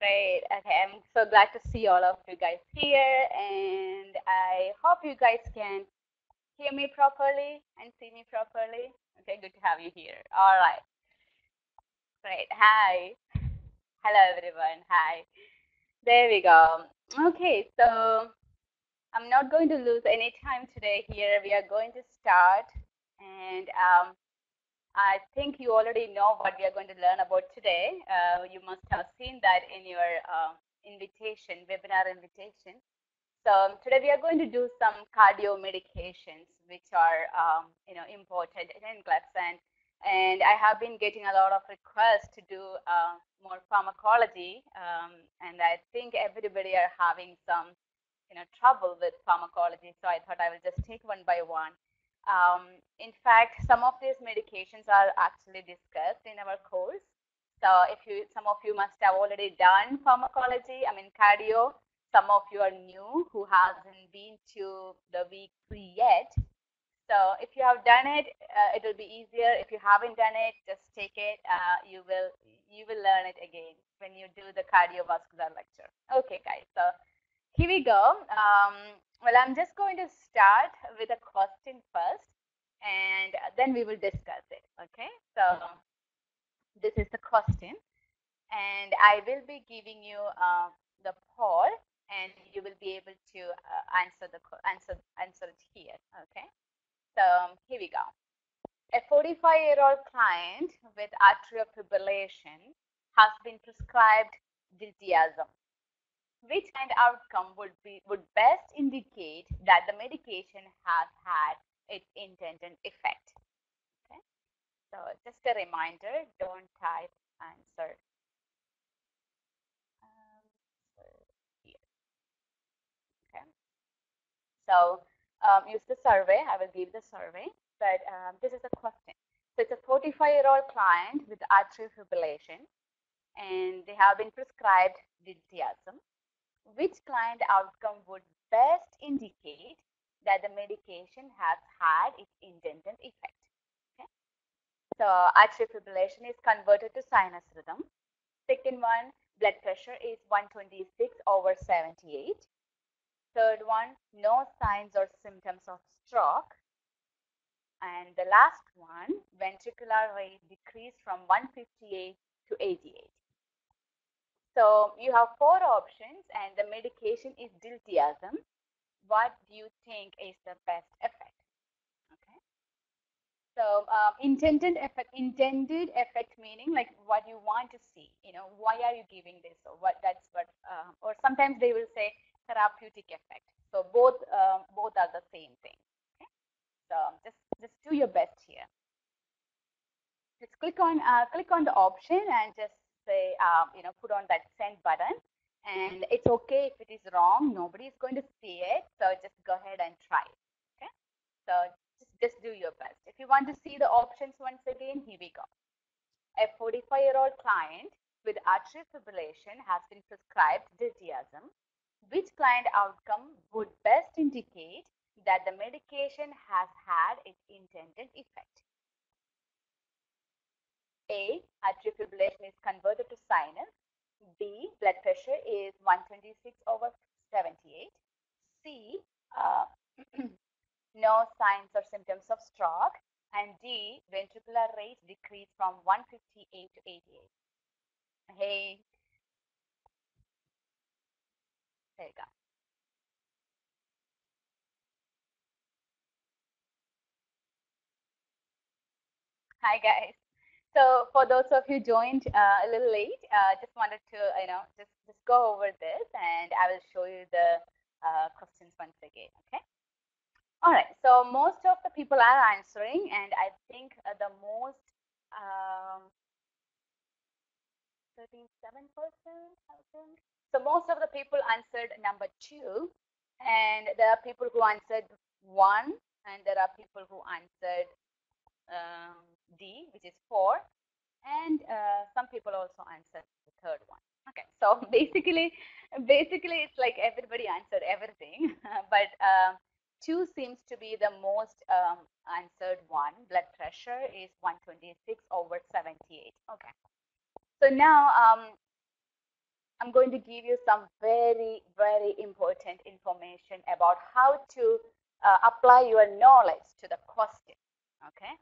Great. Okay, I'm so glad to see all of you guys here, and I hope you guys can hear me properly and see me properly. Okay, good to have you here. All right. Great. Hi. Hello, everyone. Hi. There we go. Okay, so I'm not going to lose any time today here. We are going to start, and I think you already know what we are going to learn about today. You must have seen that in your webinar invitation. So today we are going to do some cardio medications, which are important in NCLEX, and I have been getting a lot of requests to do more pharmacology, and I think everybody are having some trouble with pharmacology. So I thought I will just take one by one. In fact, some of these medications are actually discussed in our course. So some of you must have already done pharmacology, cardio. Some of you are new who hasn't been to the week 3 yet. So if you have done it, it will be easier. If you haven't done it, just take it. You will learn it again when you do the cardiovascular lecture. Okay, guys. So here we go. Well, I'm just going to start with a question first, and then we will discuss it. Okay. So this is the question, and I will be giving you the poll, and you will be able to answer it here. Okay. So here we go. A 45-year-old client with atrial fibrillation has been prescribed diltiazem. Which kind of outcome would best indicate that the medication has had its intended effect? Okay. So just a reminder, don't type answer here. Okay. So use the survey. I will give the survey, but this is a question. So it's a 45-year-old client with atrial fibrillation, and they have been prescribed diltiazem. Which client outcome would best indicate that the medication has had its intended effect? Okay. So atrial fibrillation is converted to sinus rhythm. Second one, blood pressure is 126/78. Third one, no signs or symptoms of stroke. And the last one, ventricular rate decreased from 158 to 88. So you have 4 options, and the medication is diltiazem. What do you think is the best effect? Okay. So intended effect meaning like what you want to see. Why are you giving this? Or that's what. Or sometimes they will say therapeutic effect. So both are the same thing. Okay. So just do your best here. Just click on the option and just say put on that send button. And it's okay if it is wrong. Nobody is going to see it. So just go ahead and try it. Okay. So just do your best. If you want to see the options once again, here we go. A 45-year-old client with atrial fibrillation has been prescribed diltiazem. Which client outcome would best indicate that the medication has had its intended effect? A, atrial fibrillation is converted to sinus. B, blood pressure is 126/78. C, no signs or symptoms of stroke. And D, ventricular rate decreased from 158 to 88. Hey, there you go. Hi, guys. So for those of you joined a little late, just wanted to, just go over this, and I will show you the questions once again, okay? All right, so most of the people are answering, and I think the most 37%, I think. So most of the people answered number 2, and there are people who answered 1, and there are people who answered D, which is 4, and some people also answered the third one. Okay, so basically it's like everybody answered everything, but 2 seems to be the most answered one. Blood pressure is 126/78. Okay. So now I'm going to give you some very, very important information about how to apply your knowledge to the question. Okay.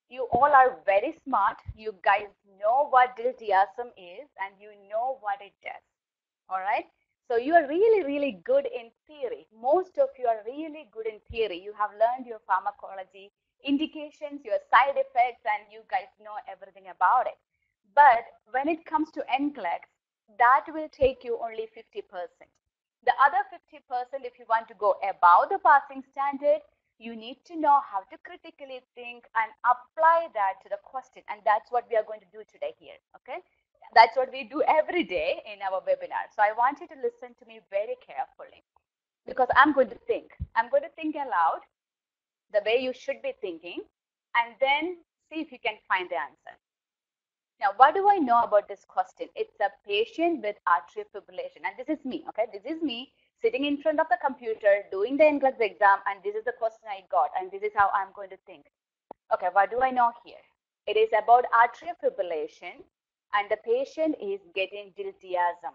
You all are very smart. You guys know what diltiazem is and you know what it does. All right. So you are really, really good in theory. Most of you are really good in theory. You have learned your pharmacology indications, your side effects, and you guys know everything about it. But when it comes to NCLEX, that will take you only 50%. The other 50%, if you want to go above the passing standard, you need to know how to critically think and apply that to the question. And that's what we are going to do today here. Okay. That's what we do every day in our webinar. So I want you to listen to me very carefully because I'm going to think. I'm going to think aloud the way you should be thinking and then see if you can find the answer. Now, what do I know about this question? It's a patient with atrial fibrillation. And this is me, okay? This is me sitting in front of the computer, doing the NCLEX exam, and this is the question I got, and this is how I'm going to think. Okay, what do I know here? It is about atrial fibrillation, and the patient is getting diltiazem.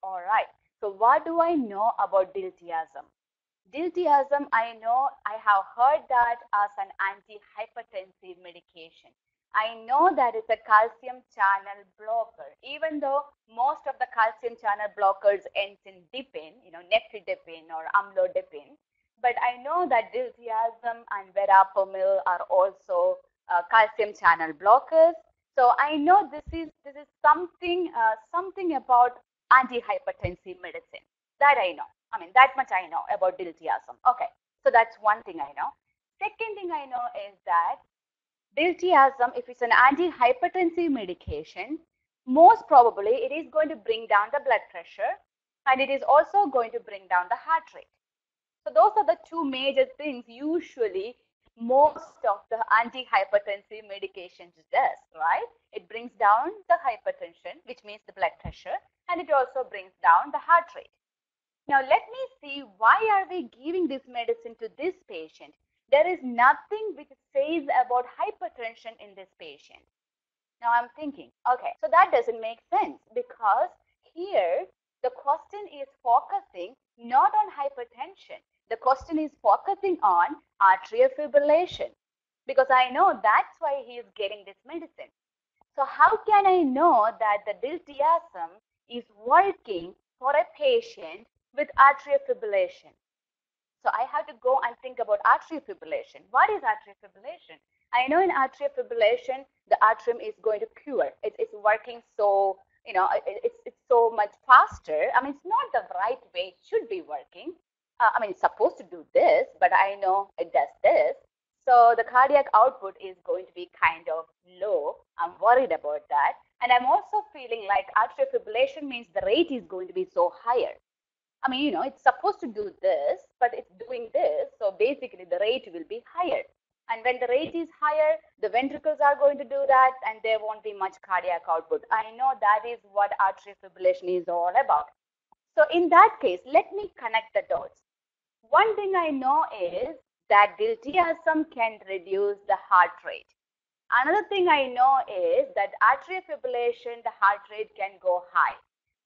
All right, so what do I know about diltiazem? Diltiazem, I know I have heard that as an antihypertensive medication. I know that it's a calcium channel blocker, even though most of the calcium channel blockers ends in dipine, nifedipine or amlodipine. But I know that diltiazem and verapamil are also calcium channel blockers. So I know this is something about antihypertensive medicine that I know. I mean, that much I know about diltiazem. Okay, so that's one thing I know. Second thing I know is that diltiazem, if it's an antihypertensive medication, most probably it is going to bring down the blood pressure and it is also going to bring down the heart rate. So those are the two major things usually most of the antihypertensive medications does, right? It brings down the hypertension, which means the blood pressure, and it also brings down the heart rate. Now, let me see, why are we giving this medicine to this patient? There is nothing which says about hypertension in this patient. Now, I'm thinking, okay, so that doesn't make sense because here the question is focusing not on hypertension. The question is focusing on atrial fibrillation because I know that's why he is getting this medicine. So how can I know that the diltiazem is working for a patient with atrial fibrillation? So I have to go and think about atrial fibrillation. What is atrial fibrillation? I know in atrial fibrillation, the atrium is going to cure. It's working so, it's so much faster. I mean, it's not the right way it should be working. I mean, it's supposed to do this, but I know it does this. So the cardiac output is going to be kind of low. I'm worried about that. And I'm also feeling like atrial fibrillation means the rate is going to be so higher. I mean, it's supposed to do this, but it's doing this. So basically the rate will be higher. And when the rate is higher, the ventricles are going to do that and there won't be much cardiac output. I know that is what atrial fibrillation is all about. So in that case, let me connect the dots. One thing I know is that diltiazem can reduce the heart rate. Another thing I know is that atrial fibrillation, the heart rate can go high.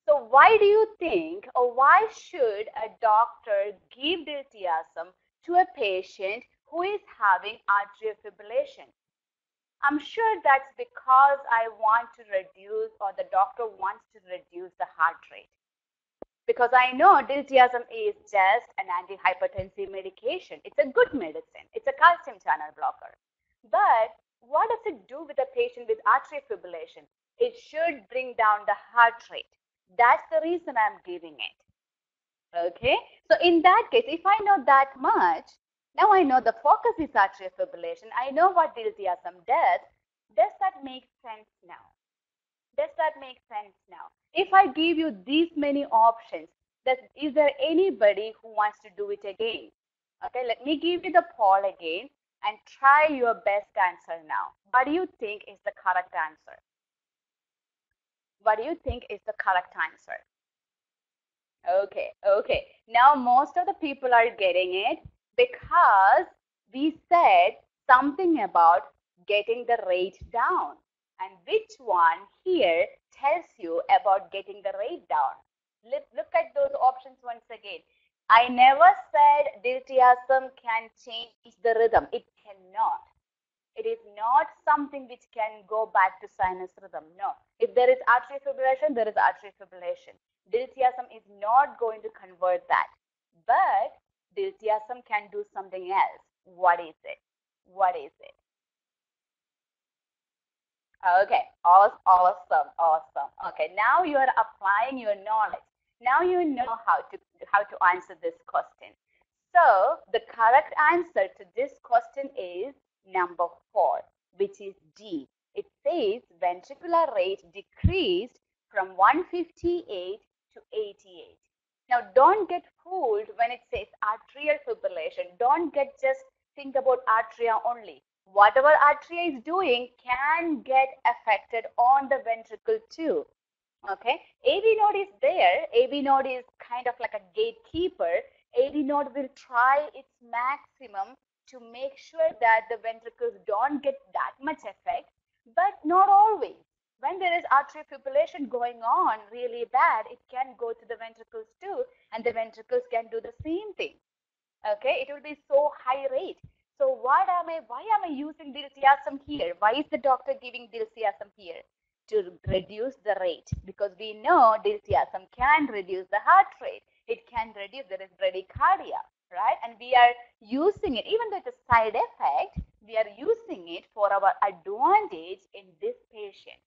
So why do you think, or why should a doctor give diltiazem to a patient who is having atrial fibrillation? I'm sure that's because I want to reduce, or the doctor wants to reduce the heart rate. Because I know diltiazem is just an antihypertensive medication. It's a good medicine. It's a calcium channel blocker. But what does it do with a patient with atrial fibrillation? It should bring down the heart rate. That's the reason I'm giving it. Okay, so in that case, if I know that much, now I know the focus is atrial fibrillation. I know what diltiazem does. Does that make sense now? Does that make sense now? If I give you these many options, is there anybody who wants to do it again? Okay, let me give you the poll again and try your best answer now. What do you think is the correct answer? What do you think is the correct answer? Okay. Now most of the people are getting it because we said something about getting the rate down. And which one here tells you about getting the rate down? Look at those options once again. I never said diltiazem can change the rhythm. It cannot. It is not something which can go back to sinus rhythm. No. If there is atrial fibrillation, there is atrial fibrillation. Diltiazem is not going to convert that. But diltiazem can do something else. What is it? What is it? Okay, awesome. Okay, now you are applying your knowledge. Now you know how to answer this question. So the correct answer to this question is number 4, which is D. It says ventricular rate decreased from 158 to 88. Now don't get fooled when it says atrial fibrillation. Don't just think about atria only. Whatever atria is doing can get affected on the ventricle too. Okay, AV node is there. AV node is kind of like a gatekeeper. AV node will try its maximum to make sure that the ventricles don't get that much effect, but not always. When there is atrial fibrillation going on really bad, it can go to the ventricles too, and the ventricles can do the same thing. Okay, it will be so high rate. So why am I using diltiazem here? Why is the doctor giving diltiazem here? To reduce the rate, because we know diltiazem can reduce the heart rate. It can reduce, there is bradycardia, right? And we are using it, even though it's a side effect, we are using it for our advantage in this patient.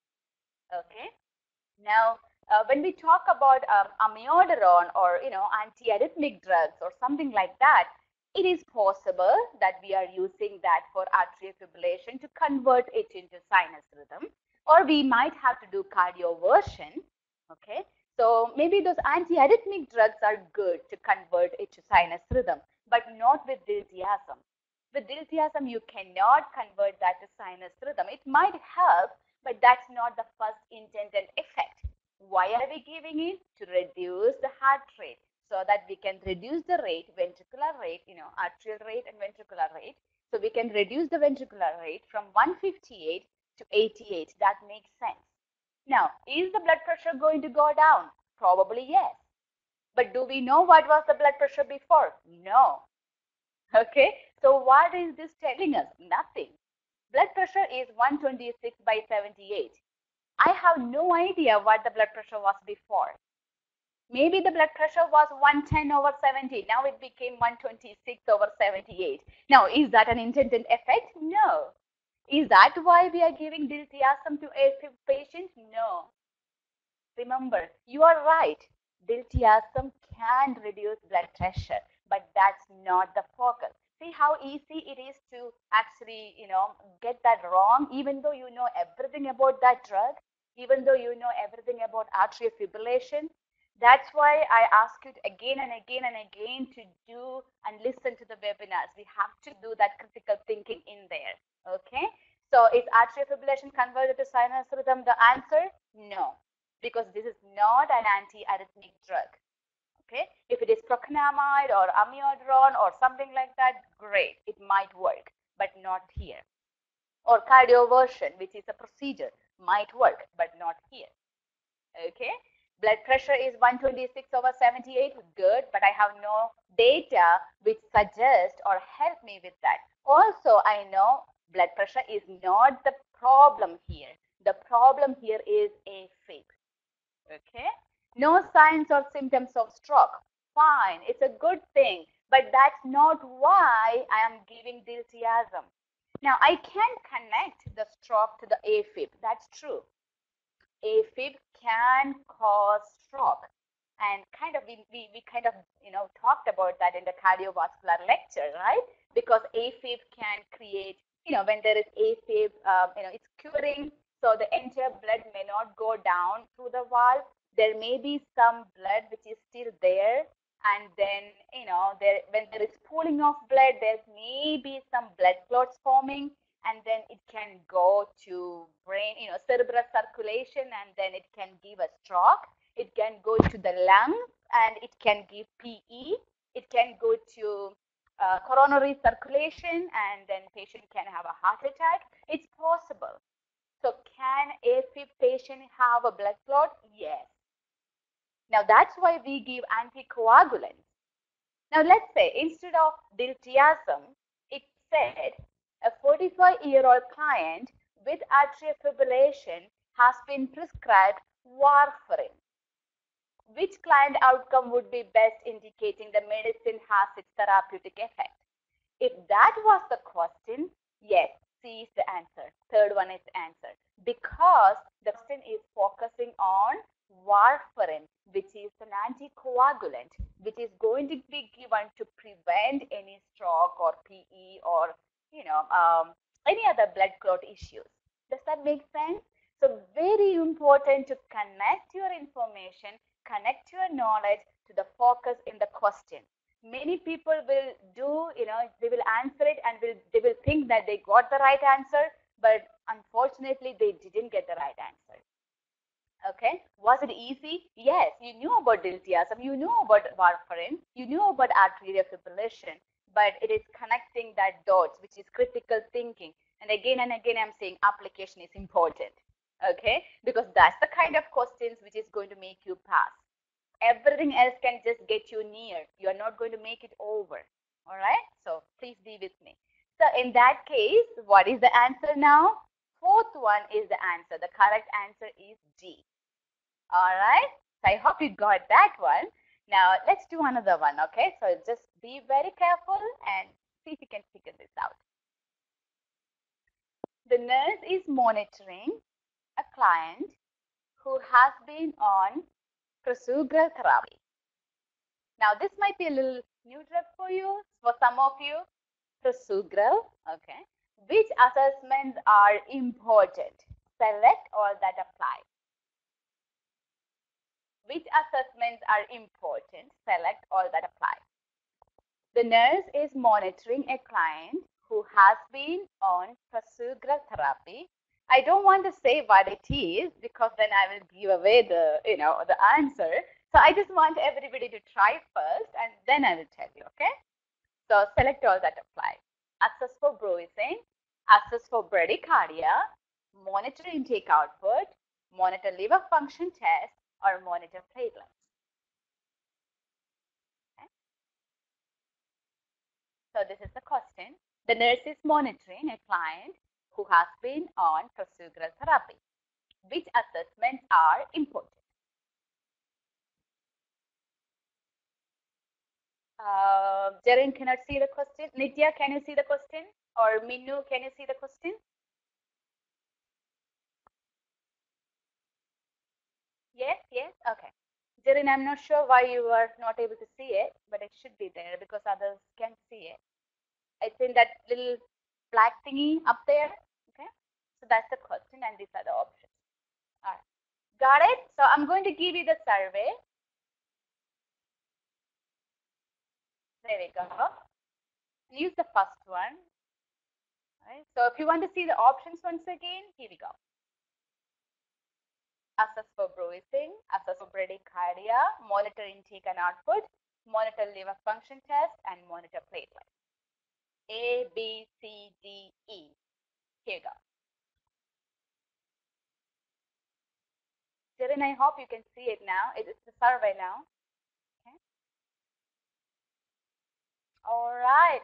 Okay. Now, when we talk about amiodarone or antiarrhythmic drugs or something like that, it is possible that we are using that for atrial fibrillation to convert it into sinus rhythm, or we might have to do cardioversion. Okay, so maybe those antiarrhythmic drugs are good to convert it to sinus rhythm, but not with diltiazem. With diltiazem, you cannot convert that to sinus rhythm. It might help, but that's not the first intended effect. Why are we giving it? To reduce the heart rate, so that we can reduce the rate, ventricular rate, arterial rate and ventricular rate. So we can reduce the ventricular rate from 158 to 88. That makes sense. Now, is the blood pressure going to go down? Probably yes. But do we know what was the blood pressure before? No. Okay, so what is this telling us? Nothing. Blood pressure is 126 by 78. I have no idea what the blood pressure was before. Maybe the blood pressure was 110 over 70. Now it became 126 over 78. Now, is that an intended effect? No. Is that why we are giving diltiazem to AFib patients? No. Remember, you are right. Diltiazem can reduce blood pressure, but that's not the focus. See how easy it is to actually, get that wrong, even though you know everything about that drug, even though you know everything about atrial fibrillation. That's why I ask you again and again and again to do and listen to the webinars. We have to do that critical thinking in there. Okay. So is atrial fibrillation converted to sinus rhythm the answer? No, because this is not an anti-arrhythmic drug. Okay, if it is procainamide or amiodarone or something like that, great, it might work, but not here. Or cardioversion, which is a procedure, might work, but not here. Okay, blood pressure is 126 over 78, good, but I have no data which suggest or help me with that. Also, I know blood pressure is not the problem here. The problem here is AFib. Okay, no signs or symptoms of stroke. Fine, it's a good thing, but that's not why I am giving diltiazem. Now, I can connect the stroke to the AFib. That's true. AFib can cause stroke, and we kind of talked about that in the cardiovascular lecture, right? Because AFib can create, when there is AFib, it's curing, so the entire blood may not go down through the valve. There may be some blood which is still there, and then when there is pooling of blood, there may be some blood clots forming, and then it can go to brain, cerebral circulation, and then it can give a stroke. It can go to the lungs, and it can give PE. It can go to coronary circulation, and then patient can have a heart attack. It's possible. So can patient have a blood clot? Yes. Now that's why we give anticoagulants. Now let's say instead of diltiazem, it said a 45-year-old client with atrial fibrillation has been prescribed warfarin. Which client outcome would be best indicating the medicine has its therapeutic effect? If that was the question, yes, C is the answer. Third one is the answer. Because the question is focusing on warfarin, which is an anticoagulant, which is going to be given to prevent any stroke or PE or any other blood clot issues. Does that make sense? So very important to connect your information, connect your knowledge to the focus in the question. Many people will do, they will answer it and they will think that they got the right answer, but unfortunately they didn't get the right answer. Okay, was it easy? Yes, you knew about diltiazem, you knew about warfarin, you knew about atrial fibrillation, but it is connecting that dots, which is critical thinking. And again, I'm saying application is important. Okay, because that's the kind of questions which is going to make you pass. Everything else can just get you near. You are not going to make it over. All right, so please be with me. So in that case, what is the answer now? Fourth one is the answer. The correct answer is D. All right, so I hope you got that one. Now let's do another one. Okay, so just be very careful and see if you can figure this out. The nurse is monitoring a client who has been on procedural therapy. Now this might be a little new drug for you, for some of you. Procedural, okay. Which assessments are important? Select all that apply. Which assessments are important? Select all that apply. The nurse is monitoring a client who has been on procedural therapy. I don't want to say what it is because then I will give away the answer. So I just want everybody to try first and then I will tell you, okay? So select all that apply. Assess for bruising, assess for bradycardia, monitor intake output, monitor liver function test, or monitor platelets. Okay. So this is the question. The nurse is monitoring a client who has been on procedural therapy. Which assessments are important? Jaren cannot see the question. Nitya, can you see the question? Or Minu, can you see the question? Yes, yes, okay. Jaren, I'm not sure why you are not able to see it, but it should be there because others can see it. It's in that little black thingy up there, okay? So that's the question and these are the options. All right, got it? So I'm going to give you the survey. There we go. Use the first one. All right, so if you want to see the options once again, here we go. Assess for bruising, assess for bradycardia, monitor intake and output, monitor liver function test, and monitor platelets. A, B, C, D, E. Here you go. Jaren, I hope you can see it now. It's the survey now. Okay. All right.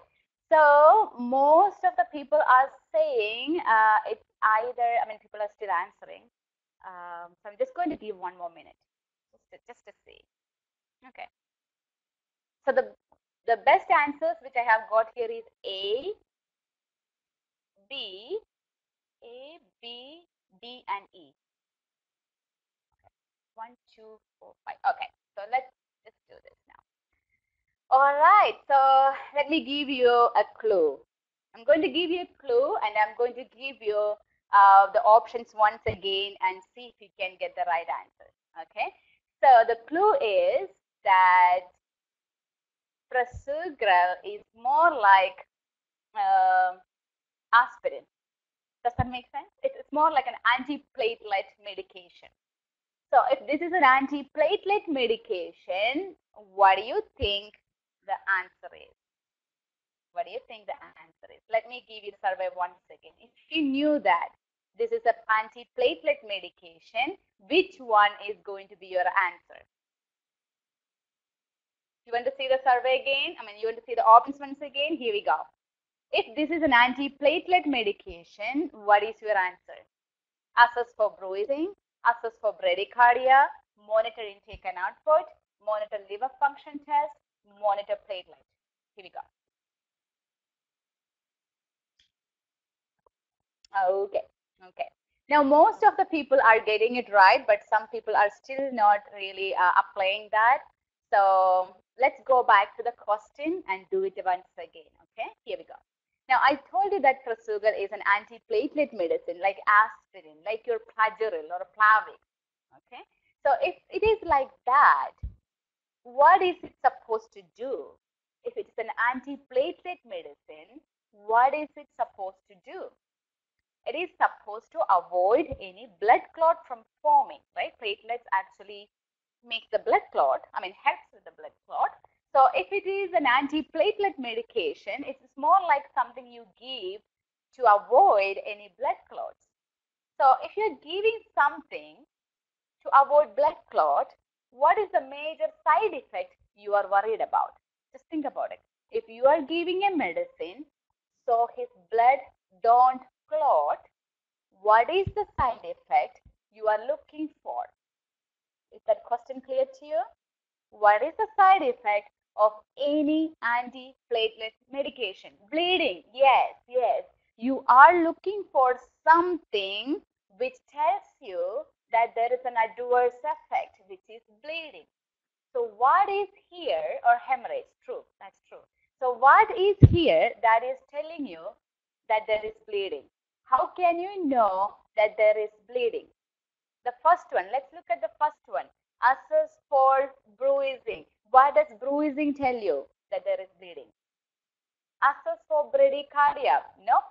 So most of the people are saying it's either, people are still answering. So I'm just going to give one more minute just to see. Okay. So the best answers which I have got here is A, B, D, and E. Okay. 1, 2, 4, 5. Okay. So let's just do this now. All right. So let me give you a clue. I'm going to give you a clue and I'm going to give you the options once again and see if you can get the right answer. Okay. So the clue is that procedural is more like aspirin. Does that make sense? It's more like an antiplatelet medication. So if this is an antiplatelet medication, what do you think the answer is? What do you think the answer is? Let me give you the survey once again. If you knew that, This is an antiplatelet medication. Which one is going to be your answer? You want to see the survey again? You want to see the options once again? Here we go. If this is an antiplatelet medication, what is your answer? Assess for bruising, assess for bradycardia, monitor intake and output, monitor liver function test, monitor platelet. Here we go. Okay. Now, most of the people are getting it right, but some people are still not really applying that. So let's go back to the question and do it once again. Okay, here we go. Now, I told you that Prasugal is an antiplatelet medicine like aspirin, like your Plageril or Plavix. Okay, so if it is like that, what is it supposed to do? If it's an antiplatelet medicine, what is it supposed to do? It is supposed to avoid any blood clot from forming, right? Platelets actually make the blood clot, helps with the blood clot. So if it is an antiplatelet medication, it's more like something you give to avoid any blood clots. So if you're giving something to avoid blood clot, what is the major side effect you are worried about? Just think about it. If you are giving a medicine so his blood don't clot, what is the side effect you are looking for? Is that question clear to you? What is the side effect of any antiplatelet medication? Bleeding. Yes. You are looking for something which tells you that there is an adverse effect, which is bleeding. So what is here, or hemorrhage? True, that's true. So what is here that is telling you that there is bleeding? How can you know that there is bleeding? The first one, let's look at the first one. Assess for bruising. What does bruising tell you? That there is bleeding. Assess for bradycardia. No.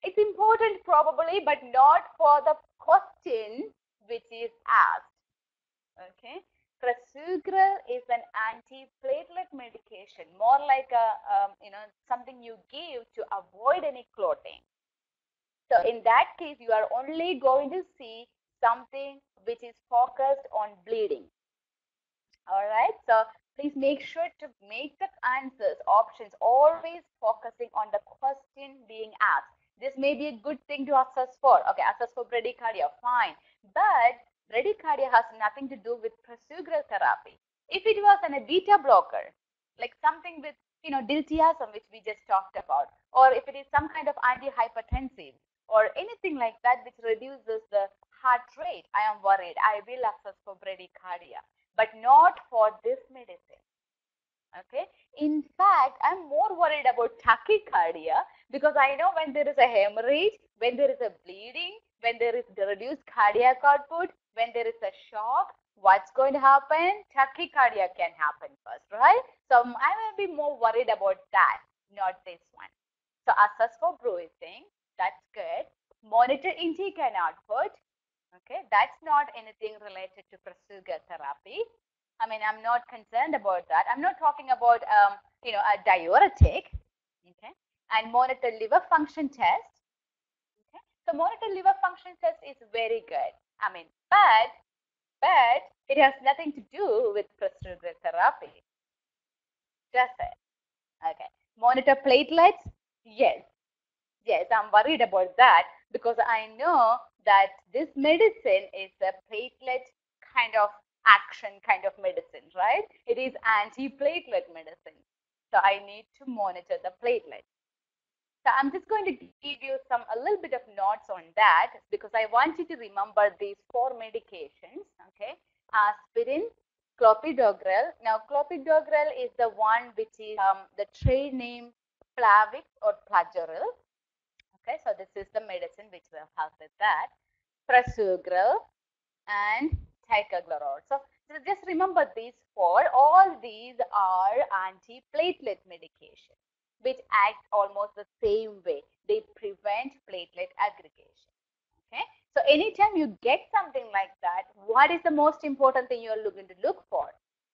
It's important probably, but not for the question which is asked. Okay. Prasugrel is an antiplatelet medication, more like a something you give to avoid any clotting. So in that case, you are only going to see something which is focused on bleeding. All right. So please make sure to make the answers, options, always focusing on the question being asked. This may be a good thing to assess for. Okay, assess for bradycardia, fine. But bradycardia has nothing to do with prasugrel therapy. If it was a beta blocker, like something with diltiazem, which we just talked about, or if it is some kind of antihypertensive, or anything like that which reduces the heart rate, I am worried. I will assess for bradycardia, but not for this medicine. Okay. In fact, I'm more worried about tachycardia because I know when there is a hemorrhage, when there is a bleeding, when there is the reduced cardiac output, when there is a shock, what's going to happen? Tachycardia can happen first, right? So I will be more worried about that, not this one. So assess for bruising, that's good. Monitor intake and output. Okay, that's not anything related to prasugrel therapy. I'm not concerned about that. I'm not talking about a diuretic. Okay, and monitor liver function test. Okay, so monitor liver function test is very good. But it has nothing to do with prasugrel therapy. Does it? Okay. Monitor platelets. Yes, I'm worried about that because I know that this medicine is a platelet kind of action kind of medicine, right? It is antiplatelet medicine. So I need to monitor the platelets. So I'm just going to give you a little bit of notes on that because I want you to remember these 4 medications, okay? Aspirin, clopidogrel. Now, clopidogrel is the one which is the trade name Plavix or Plageril. Okay, so this is the medicine which will help with that. Prasugrel and ticagrelor. So just remember these 4. All these are antiplatelet medication which act almost the same way. They prevent platelet aggregation. Okay, so anytime you get something like that, what is the most important thing you're looking to look for?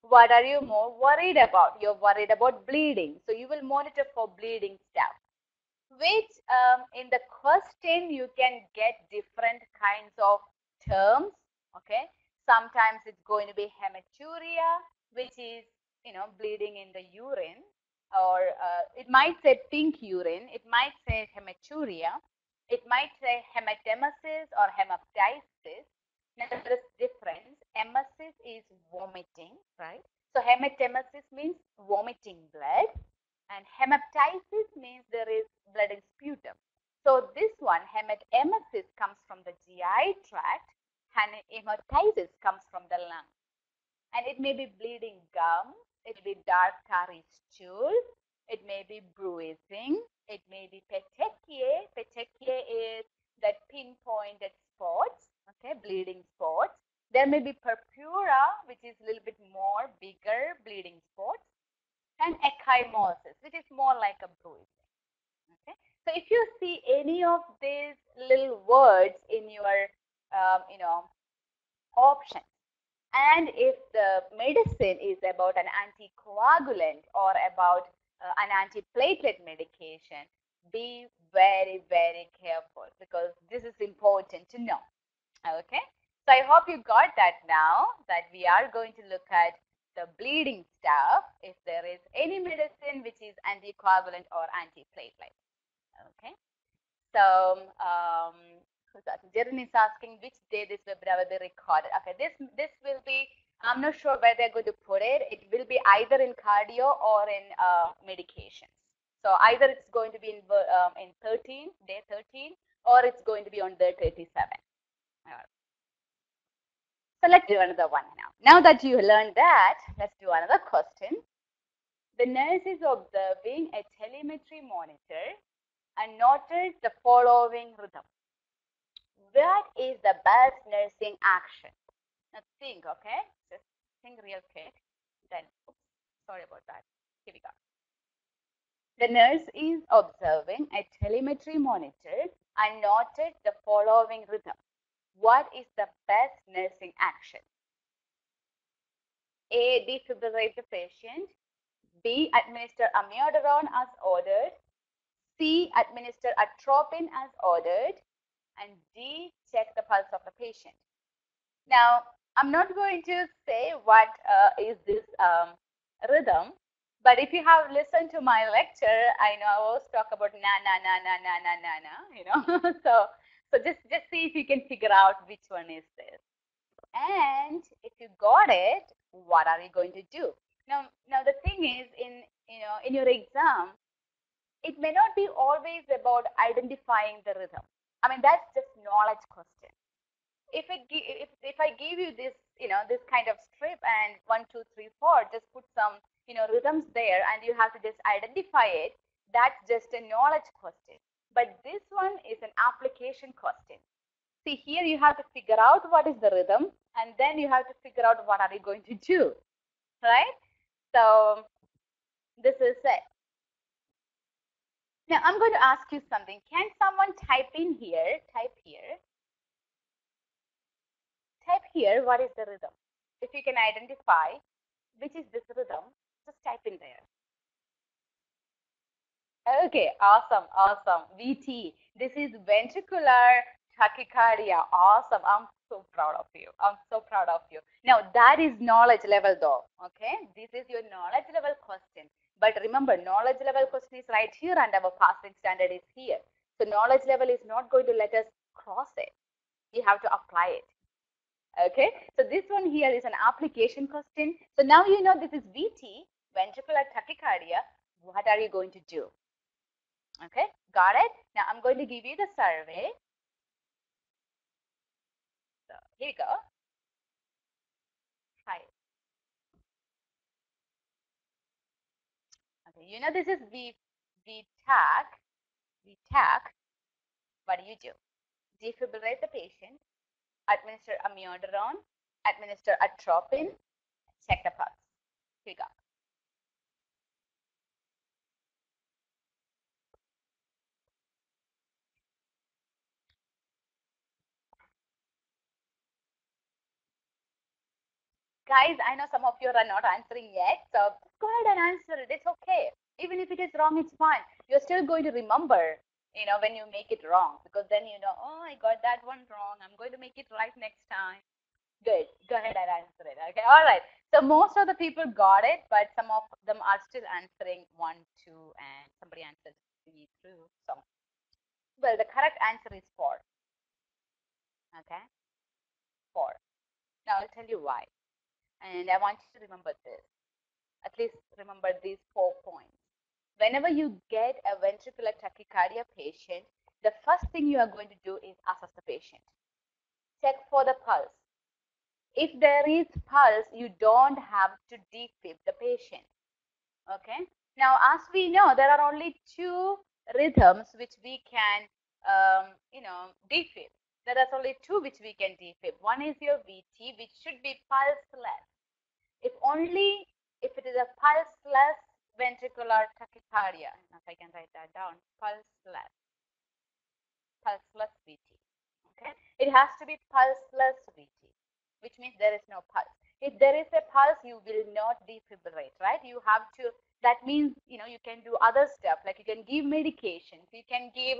What are you more worried about? You're worried about bleeding. So you will monitor for bleeding stuff. which in the question you can get different kinds of terms. Okay, sometimes it's going to be hematuria, which is bleeding in the urine, or it might say pink urine, it might say hematuria, it might say hematemesis or hemoptysis. Now there is difference. Emesis is vomiting, right? So hematemesis means vomiting blood, and hemoptysis means there is blood in sputum. So this one, hematemesis, comes from the GI tract, and hemoptysis comes from the lung. And it may be bleeding gum, it may be dark tarry stool, it may be bruising, it may be petechiae. Petechiae is that pinpointed spots, okay, bleeding spots. There may be purpura, which is a little bit more bigger bleeding spots, and ecchymosis, which is more like a bruising. Okay, so if you see any of these little words in your, options, and if the medicine is about an anticoagulant or about an antiplatelet medication, be very, very careful, because this is important to know. Okay, so I hope you got that now, that we are going to look at the bleeding stuff if there is any medicine which is anticoagulant or antiplatelet. Okay, so Jaren is asking which day this webinar will be recorded. Okay, this will be, I'm not sure where they're going to put it. It will be either in cardio or in medications. So either it's going to be in 13, day 13, or it's going to be on day 37. So let's do another one now. Now that you learned that, let's do another question. The nurse is observing a telemetry monitor and noted the following rhythm. What is the best nursing action? Now think, okay? Just think real quick. Then, oops, sorry about that. Here we go. The nurse is observing a telemetry monitor and noted the following rhythm. What is the best nursing action? A. Defibrillate the patient. B. Administer amiodarone as ordered. C. Administer atropine as ordered. And D. Check the pulse of the patient. Now, I'm not going to say what is this rhythm, but if you have listened to my lecture, I know I always talk about na na na na na na na na, so just see if you can figure out which one is this. And if you got it, what are you going to do? Now the thing is, in your exam, it may not be always about identifying the rhythm. I mean, that's just knowledge question. If I give you this, this kind of strip and 1, 2, 3, 4, just put some, rhythms there, and you have to just identify it. That's just a knowledge question. But this one is an application question. See, here you have to figure out what is the rhythm, and then you have to figure out what are you going to do, right? So this is it. Now I'm going to ask you something. Can someone type in here? Type here, what is the rhythm? If you can identify which is this rhythm, just type in there. Okay, awesome. VT, this is ventricular tachycardia. Awesome. I'm so proud of you. Now that is knowledge level though. Okay, this is your knowledge level question. But remember, knowledge level question is right here and our passing standard is here. So knowledge level is not going to let us cross it. We have to apply it. Okay, so this one here is an application question. So now you know this is VT, ventricular tachycardia. What are you going to do? Okay, got it? Now I'm going to give you the survey. So here you go. Try it. Okay, you know this is VTAC. What do? Defibrillate the patient, administer amiodarone, administer atropine, check the pulse. Here we go. Guys, I know some of you are not answering yet, so go ahead and answer it. It's okay. Even if it is wrong, it's fine. You're still going to remember when you make it wrong, because then oh, I got that one wrong. I'm going to make it right next time. Good. Go ahead and answer it. Okay. All right. So most of the people got it, but some of them are still answering 1, 2, and somebody answered 3 through. So, well, the correct answer is 4. Okay. 4. Now I'll tell you why. And I want you to remember this. At least remember these 4 points. Whenever you get a ventricular tachycardia patient, the first thing you are going to do is assess the patient. Check for the pulse. If there is pulse, you don't have to defib the patient. Okay. Now, as we know, there are only 2 rhythms which we can, defib. There are only 2 which we can defib. One is your VT, which should be pulseless. If it is a pulseless ventricular tachycardia, if I can write that down, pulseless VT. Okay, it has to be pulseless VT, which means there is no pulse. If there is a pulse, you will not defibrillate, right? You have to. That means you can do other stuff, like you can give medications, you can give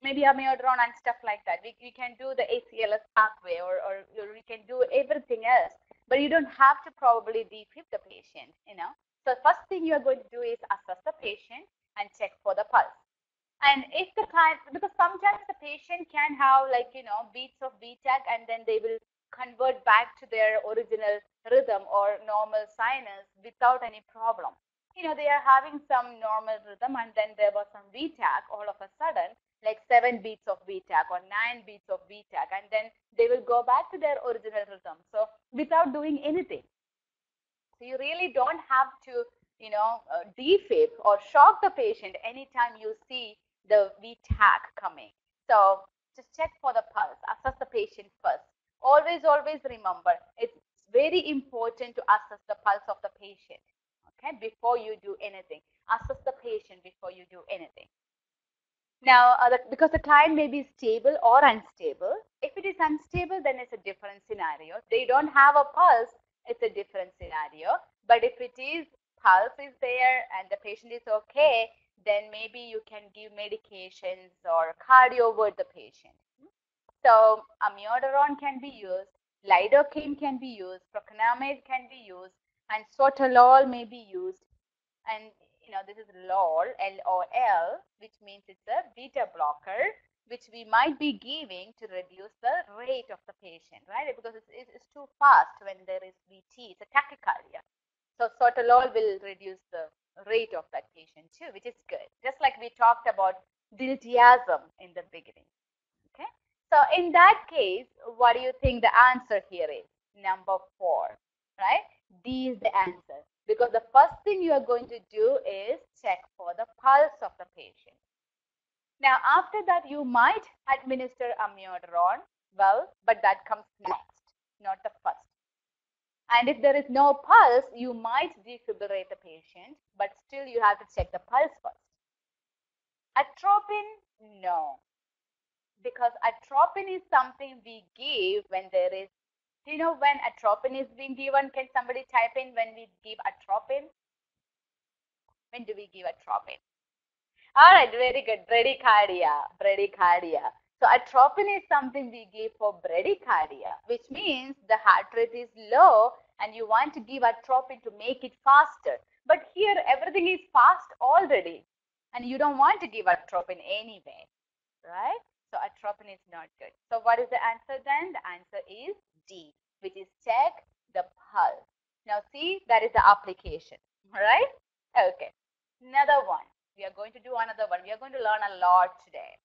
maybe amiodarone and stuff like that. We can do the ACLS pathway, or we can do everything else, but you don't have to probably defib the patient. So first thing you are going to do is assess the patient and check for the pulse. And if the client, because sometimes the patient can have beats of VTAC, and then they will convert back to their original rhythm or normal sinus without any problem. They are having some normal rhythm, and then there was some VTAC all of a sudden, like 7 beats of VTAC or 9 beats of VTAC, and then they will go back to their original rhythm. So without doing anything. So you really don't have to, defib or shock the patient anytime you see the VTAC coming. So just check for the pulse, assess the patient first. Always remember, it's very important to assess the pulse of the patient, okay, before you do anything. Assess the patient before you do anything. Now, because the client may be stable or unstable. If it is unstable, then it's a different scenario. They don't have a pulse, it's a different scenario. But if it is, pulse is there and the patient is okay, then maybe you can give medications or cardiovert the patient. So amiodarone can be used, lidocaine can be used, procainamide can be used, and sotalol may be used. And this is LOL, LOL, which means it's a beta blocker, which we might be giving to reduce the rate of the patient, right? Because it's too fast when there is VT, it's a tachycardia. So sotalol will reduce the rate of that patient too, which is good. Just like we talked about diltiazem in the beginning. Okay. So in that case, what do you think the answer here is? Number 4, right? D is the answer, because the first thing you are going to do is check for the pulse of the patient. Now, after that, you might administer amiodarone, well, but that comes next, not the first. And if there is no pulse, you might defibrillate the patient, but still you have to check the pulse first. Atropine, no. Because atropine is something we give when there is, when atropine is being given? Can somebody type in when we give atropine? When do we give atropine? All right, very good. Bradycardia. So atropine is something we give for bradycardia, which means the heart rate is low and you want to give atropine to make it faster. But here everything is fast already and you don't want to give atropine anyway, right? So atropine is not good. So what is the answer then? The answer is D, which is check the pulse. Now see, that is the application, all right? Okay, another one. We are going to do another one. We are going to learn a lot today.